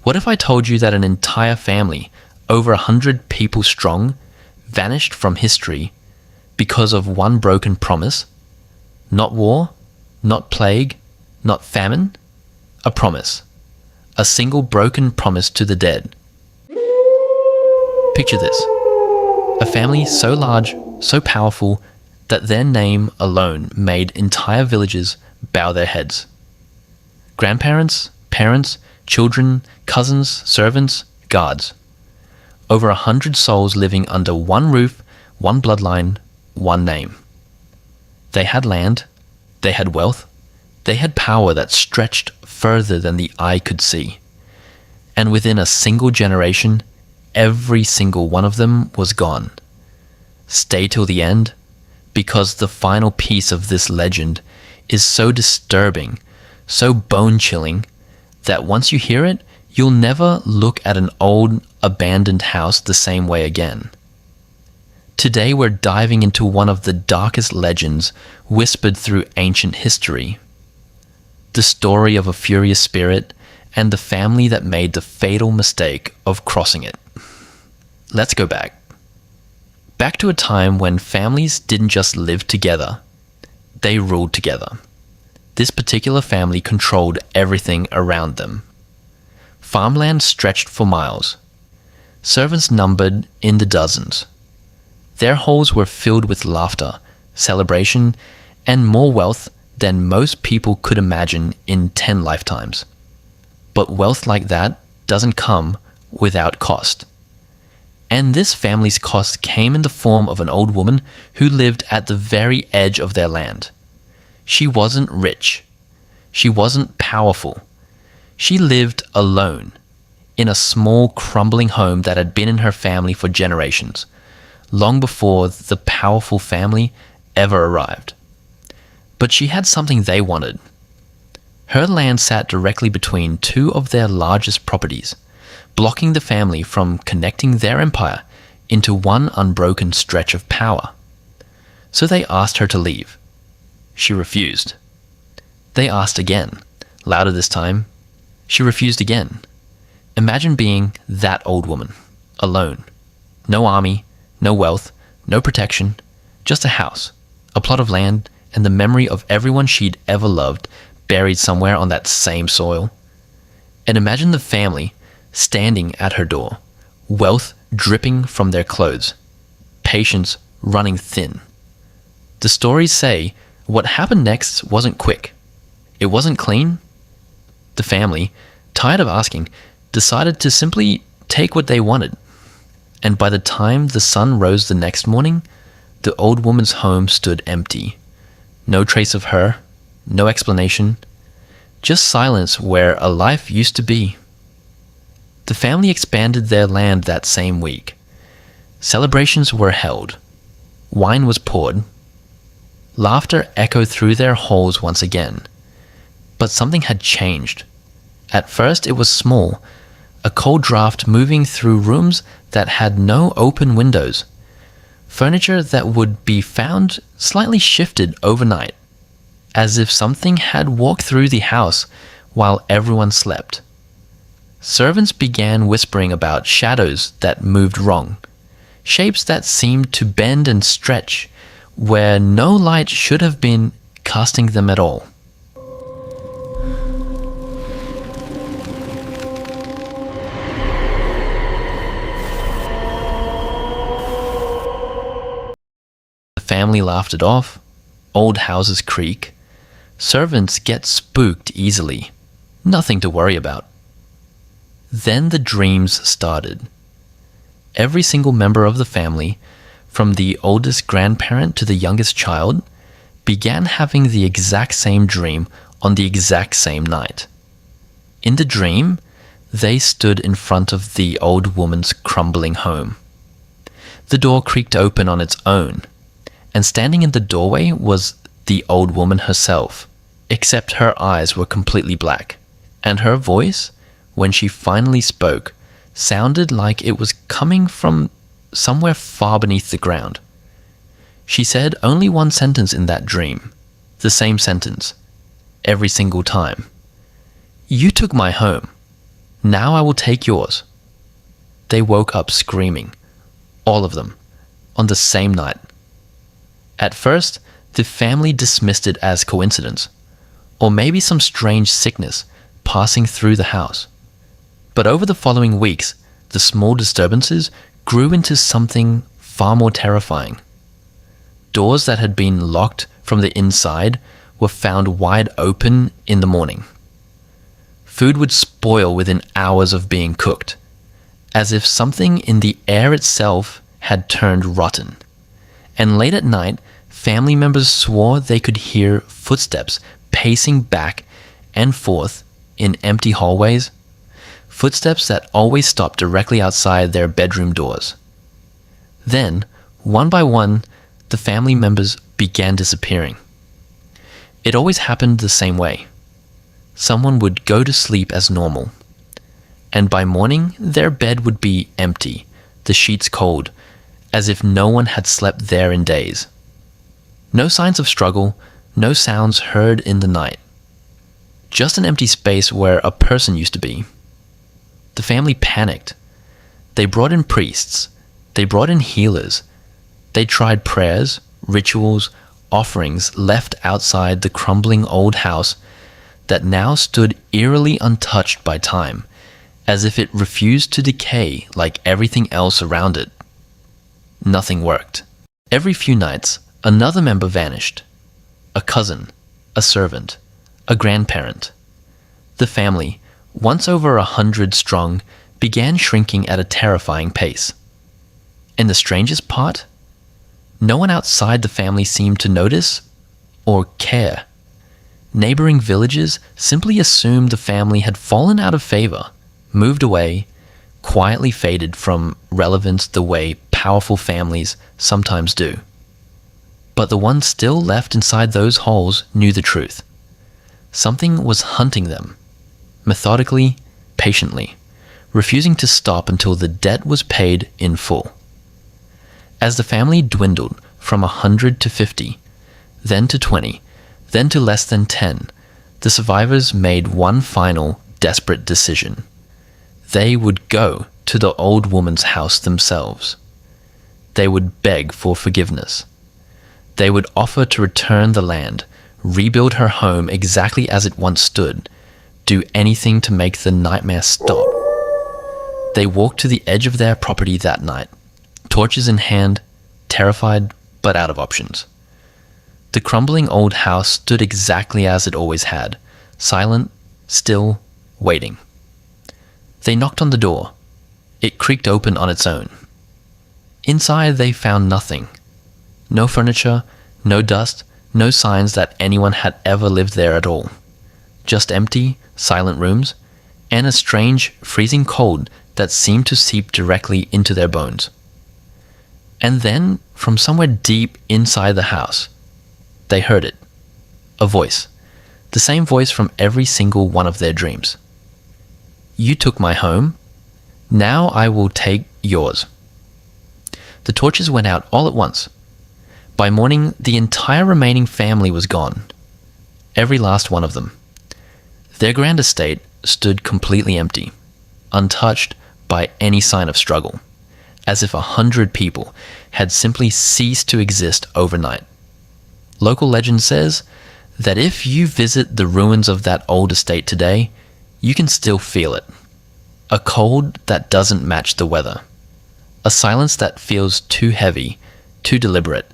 What if I told you that an entire family, over 100 people strong, vanished from history because of one broken promise? Not war, not plague, not famine, a promise. A single broken promise to the dead. Picture this. A family so large, so powerful, that their name alone made entire villages bow their heads. Grandparents, parents, children, cousins, servants, guards. Over 100 souls living under one roof, one bloodline, one name. They had land, they had wealth, they had power that stretched further than the eye could see. And within a single generation, every single one of them was gone. Stay till the end, because the final piece of this legend is so disturbing, so bone-chilling, that once you hear it, you'll never look at an old, abandoned house the same way again. Today we're diving into one of the darkest legends whispered through ancient history. The story of a furious spirit and the family that made the fatal mistake of crossing it. Let's go back. Back to a time when families didn't just live together, they ruled together. This particular family controlled everything around them. Farmland stretched for miles. Servants numbered in the dozens. Their halls were filled with laughter, celebration, and more wealth than most people could imagine in 10 lifetimes. But wealth like that doesn't come without cost. And this family's cost came in the form of an old woman who lived at the very edge of their land. She wasn't rich. She wasn't powerful. She lived alone in a small, crumbling home that had been in her family for generations, long before the powerful family ever arrived. But she had something they wanted. Her land sat directly between two of their largest properties, blocking the family from connecting their empire into one unbroken stretch of power. So they asked her to leave. She refused. They asked again, louder this time. She refused again. Imagine being that old woman, alone. No army, no wealth, no protection, just a house, a plot of land, and the memory of everyone she'd ever loved buried somewhere on that same soil. And imagine the family standing at her door, wealth dripping from their clothes, patience running thin. The stories say what happened next wasn't quick. It wasn't clean. The family, tired of asking, decided to simply take what they wanted. And by the time the sun rose the next morning, the old woman's home stood empty. No trace of her, no explanation, just silence where a life used to be. The family expanded their land that same week. Celebrations were held. Wine was poured. Laughter echoed through their halls once again. But something had changed. At first it was small, a cold draft moving through rooms that had no open windows. Furniture that would be found slightly shifted overnight, as if something had walked through the house while everyone slept. Servants began whispering about shadows that moved wrong, shapes that seemed to bend and stretch where no light should have been casting them at all. The family laughed it off. Old houses creak. Servants get spooked easily. Nothing to worry about. Then the dreams started. Every single member of the family, from the oldest grandparent to the youngest child, began having the exact same dream on the exact same night. In the dream, they stood in front of the old woman's crumbling home. The door creaked open on its own, and standing in the doorway was the old woman herself, except her eyes were completely black, and her voice, when she finally spoke, sounded like it was coming from somewhere far beneath the ground. She said only one sentence in that dream, the same sentence, every single time. "You took my home. Now I will take yours. They woke up screaming, all of them, on the same night. At first, the family dismissed it as coincidence, or maybe some strange sickness passing through the house. But over the following weeks, the small disturbances grew into something far more terrifying. Doors that had been locked from the inside were found wide open in the morning. Food would spoil within hours of being cooked, as if something in the air itself had turned rotten. And late at night, family members swore they could hear footsteps pacing back and forth in empty hallways, footsteps that always stopped directly outside their bedroom doors. Then, one by one, the family members began disappearing. It always happened the same way. Someone would go to sleep as normal, and by morning their bed would be empty, the sheets cold, as if no one had slept there in days. No signs of struggle, no sounds heard in the night. Just an empty space where a person used to be. The family panicked. They brought in priests. They brought in healers. They tried prayers, rituals, offerings left outside the crumbling old house that now stood eerily untouched by time, as if it refused to decay like everything else around it. Nothing worked. Every few nights, another member vanished. A cousin, a servant, a grandparent. The family, once over 100 strong, began shrinking at a terrifying pace. And the strangest part? No one outside the family seemed to notice or care. Neighboring villages simply assumed the family had fallen out of favor, moved away, quietly faded from relevance the way powerful families sometimes do. But the ones still left inside those holes knew the truth. Something was hunting them, methodically, patiently, refusing to stop until the debt was paid in full. As the family dwindled from 100 to 50, then to 20, then to less than 10, the survivors made one final, desperate decision. They would go to the old woman's house themselves. They would beg for forgiveness. They would offer to return the land, rebuild her home exactly as it once stood, do anything to make the nightmare stop. They walked to the edge of their property that night, torches in hand, terrified but out of options. The crumbling old house stood exactly as it always had, silent, still, waiting. They knocked on the door. It creaked open on its own. Inside they found nothing. No furniture, no dust, no signs that anyone had ever lived there at all. Just empty, silent rooms, and a strange, freezing cold that seemed to seep directly into their bones. And then, from somewhere deep inside the house, they heard it. A voice. The same voice from every single one of their dreams. You took my home. Now I will take yours. The torches went out all at once. By morning, the entire remaining family was gone. Every last one of them. Their grand estate stood completely empty, untouched by any sign of struggle, as if 100 people had simply ceased to exist overnight. Local legend says that if you visit the ruins of that old estate today, you can still feel it. A cold that doesn't match the weather. A silence that feels too heavy, too deliberate.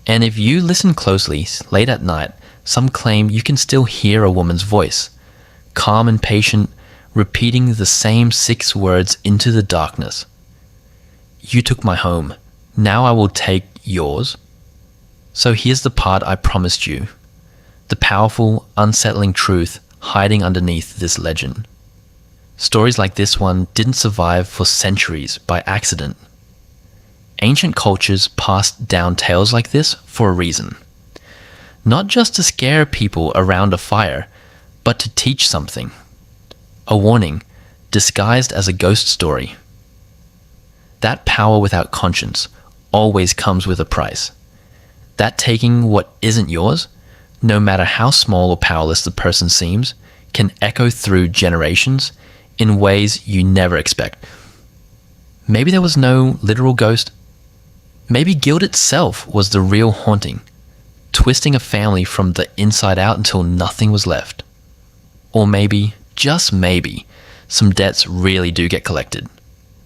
And if you listen closely, late at night, some claim you can still hear a woman's voice, calm and patient, repeating the same 6 words into the darkness. You took my home. Now I will take yours. So here's the part I promised you. The powerful, unsettling truth hiding underneath this legend. Stories like this one didn't survive for centuries by accident. Ancient cultures passed down tales like this for a reason. Not just to scare people around a fire, but to teach something. A warning, disguised as a ghost story. That power without conscience always comes with a price. That taking what isn't yours, no matter how small or powerless the person seems, can echo through generations in ways you never expect. Maybe there was no literal ghost. Maybe guilt itself was the real haunting, twisting a family from the inside out until nothing was left. Or maybe, just maybe, some debts really do get collected,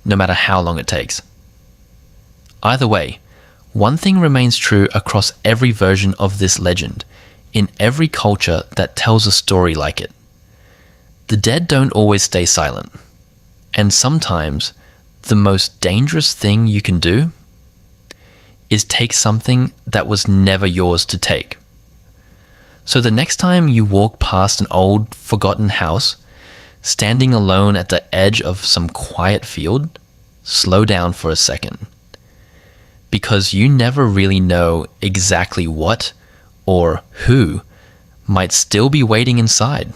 no matter how long it takes. Either way, one thing remains true across every version of this legend, in every culture that tells a story like it. The dead don't always stay silent, and sometimes the most dangerous thing you can do is take something that was never yours to take. So the next time you walk past an old, forgotten house, standing alone at the edge of some quiet field, slow down for a second. Because you never really know exactly what or who might still be waiting inside.